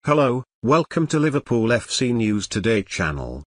Hello, welcome to Liverpool FC News Today channel.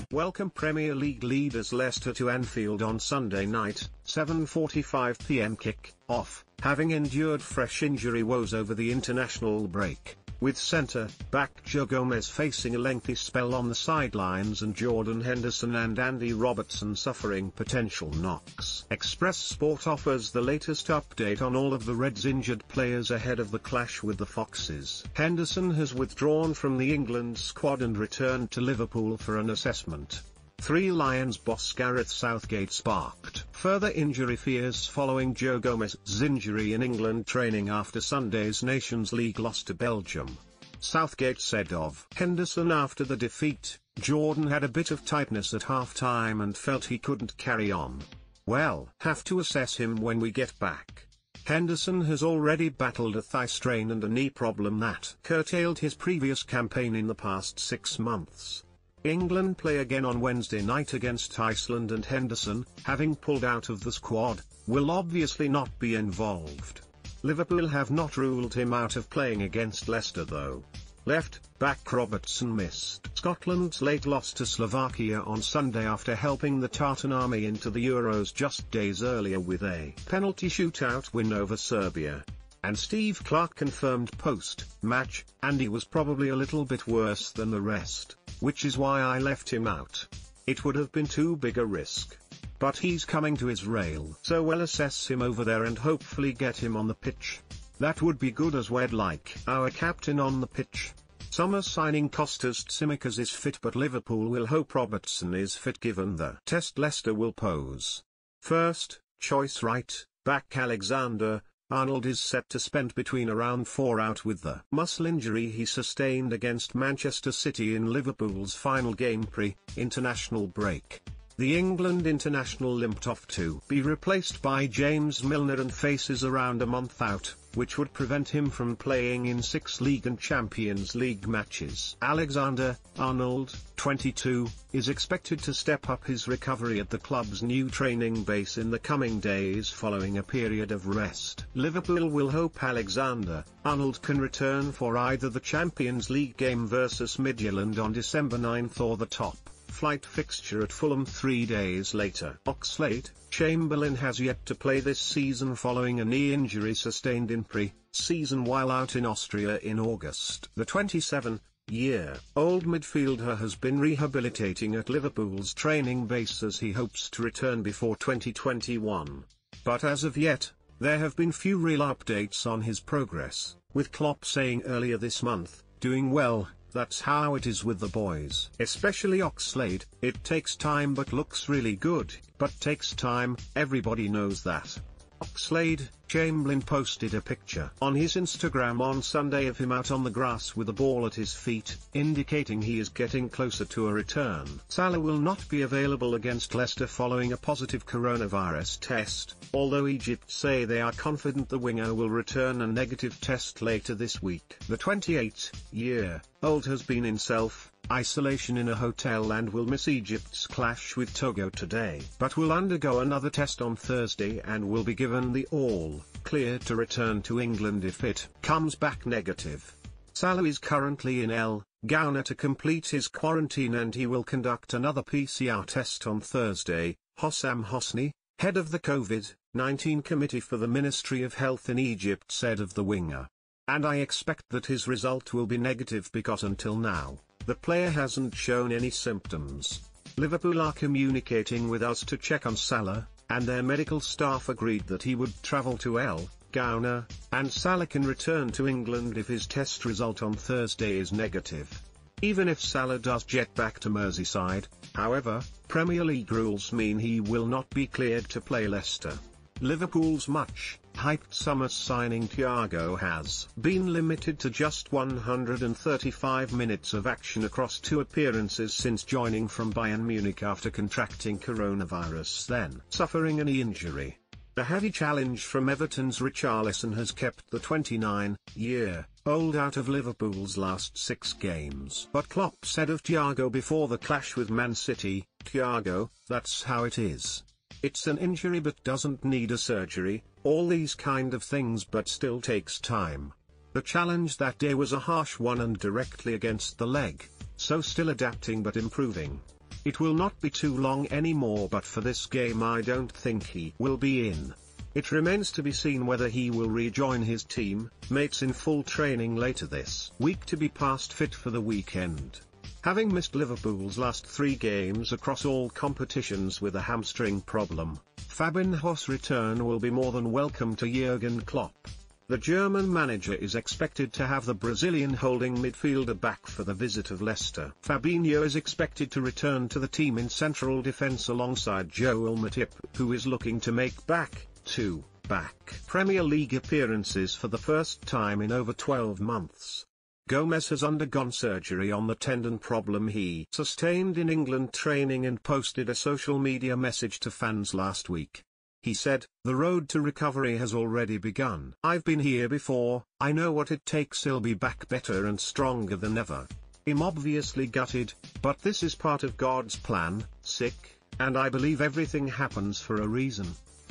Welcome Premier League leaders Leicester to Anfield on Sunday night, 7:45 p.m. kick-off, having endured fresh injury woes over the international break, with centre-back Joe Gomez facing a lengthy spell on the sidelines and Jordan Henderson and Andy Robertson suffering potential knocks. Express Sport offers the latest update on all of the Reds' injured players ahead of the clash with the Foxes. Henderson has withdrawn from the England squad and returned to Liverpool for an assessment. Three Lions boss Gareth Southgate sparked further injury fears following Joe Gomez's injury in England training after Sunday's Nations League loss to Belgium. Southgate said of Henderson after the defeat, "Jordan had a bit of tightness at half-time and felt he couldn't carry on. Well, have to assess him when we get back." Henderson has already battled a thigh strain and a knee problem that curtailed his previous campaign in the past 6 months. England play again on Wednesday night against Iceland and Henderson, having pulled out of the squad, will obviously not be involved. Liverpool have not ruled him out of playing against Leicester though. Left-back Robertson missed Scotland's late loss to Slovakia on Sunday after helping the Tartan Army into the Euros just days earlier with a penalty shootout win over Serbia. And Steve Clarke confirmed post-match, "Andy was probably a little bit worse than the rest, which is why I left him out. It would have been too big a risk. But he's coming to Israel, so we'll assess him over there and hopefully get him on the pitch. That would be good as we'd like our captain on the pitch." Summer signing Kostas Tsimikas is fit, but Liverpool will hope Robertson is fit given the test Leicester will pose. First choice right-back Alexander Arnold is set to spend between around 4 out with the muscle injury he sustained against Manchester City in Liverpool's final game pre-international break. The England international limped off to be replaced by James Milner and faces around a month out, which would prevent him from playing in 6 League and Champions League matches. Alexander-Arnold, 22, is expected to step up his recovery at the club's new training base in the coming days following a period of rest. Liverpool will hope Alexander-Arnold can return for either the Champions League game versus Midtjylland on December 9 or the top flight fixture at Fulham 3 days later. Oxlade-Chamberlain has yet to play this season following a knee injury sustained in pre-season while out in Austria in August. The 27-year-old midfielder has been rehabilitating at Liverpool's training base as he hopes to return before 2021. But as of yet, there have been few real updates on his progress, with Klopp saying earlier this month, "Doing well. That's how it is with the boys." Especially Oxlade, "It takes time but looks really good, but takes time, everybody knows that." Oxlade-Chamberlain posted a picture on his Instagram on Sunday of him out on the grass with a ball at his feet, indicating he is getting closer to a return. Salah will not be available against Leicester following a positive coronavirus test, although Egypt say they are confident the winger will return a negative test later this week. The 28-year-old has been in self-isolation in a hotel and will miss Egypt's clash with Togo today, but will undergo another test on Thursday and will be given the all-clear to return to England if it comes back negative. Salah is currently in El Gouna to complete his quarantine and he will conduct another PCR test on Thursday, Hossam Hosni, head of the COVID-19 committee for the Ministry of Health in Egypt, said of the winger. "And I expect that his result will be negative because until now, the player hasn't shown any symptoms. Liverpool are communicating with us to check on Salah, and their medical staff agreed that he would travel to El Gouna, and Salah can return to England if his test result on Thursday is negative." Even if Salah does jet back to Merseyside, however, Premier League rules mean he will not be cleared to play Leicester. Liverpool's much-hyped summer signing Thiago has been limited to just 135 minutes of action across 2 appearances since joining from Bayern Munich after contracting coronavirus, then suffering a knee injury. A heavy challenge from Everton's Richarlison has kept the 29-year-old out of Liverpool's last 6 games. But Klopp said of Thiago before the clash with Man City, "Thiago, that's how it is. It's an injury but doesn't need a surgery, All these kind of things, but still takes time. The challenge that day was a harsh one and directly against the leg, so still adapting but improving. It will not be too long anymore, but for this game I don't think he will be in. It remains to be seen whether he will rejoin his team mates in full training later this week to be past fit for the weekend. Having missed Liverpool's last 3 games across all competitions with a hamstring problem, Fabinho's return will be more than welcome to Jurgen Klopp. The German manager is expected to have the Brazilian holding midfielder back for the visit of Leicester. Fabinho is expected to return to the team in central defence alongside Joel Matip, who is looking to make back-to-back Premier League appearances for the first time in over 12 months. Gomez has undergone surgery on the tendon problem he sustained in England training and posted a social media message to fans last week. He said, "The road to recovery has already begun. I've been here before, I know what it takes. He'll be back better and stronger than ever. I'm obviously gutted, but this is part of God's plan, sick, and I believe everything happens for a reason.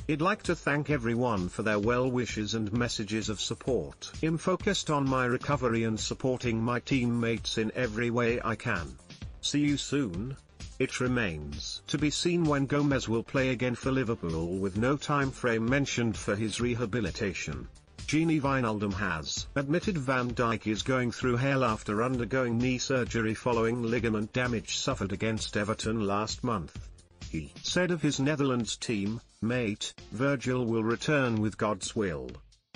I'd like to thank everyone for their well wishes and messages of support. I'm focused on my recovery and supporting my teammates in every way I can. See you soon." It remains to be seen when Gomez will play again for Liverpool, with no time frame mentioned for his rehabilitation. Gini Wijnaldum has admitted Van Dijk is going through hell after undergoing knee surgery following ligament damage suffered against Everton last month. He said of his Netherlands team mate, "Virgil will return with God's will.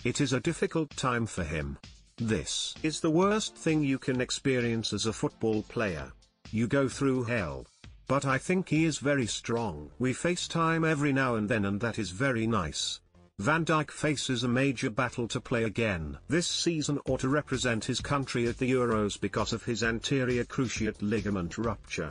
It is a difficult time for him. This is the worst thing you can experience as a football player. You go through hell. But I think he is very strong. We FaceTime every now and then and that is very nice." Van Dijk faces a major battle to play again this season or to represent his country at the Euros because of his anterior cruciate ligament rupture.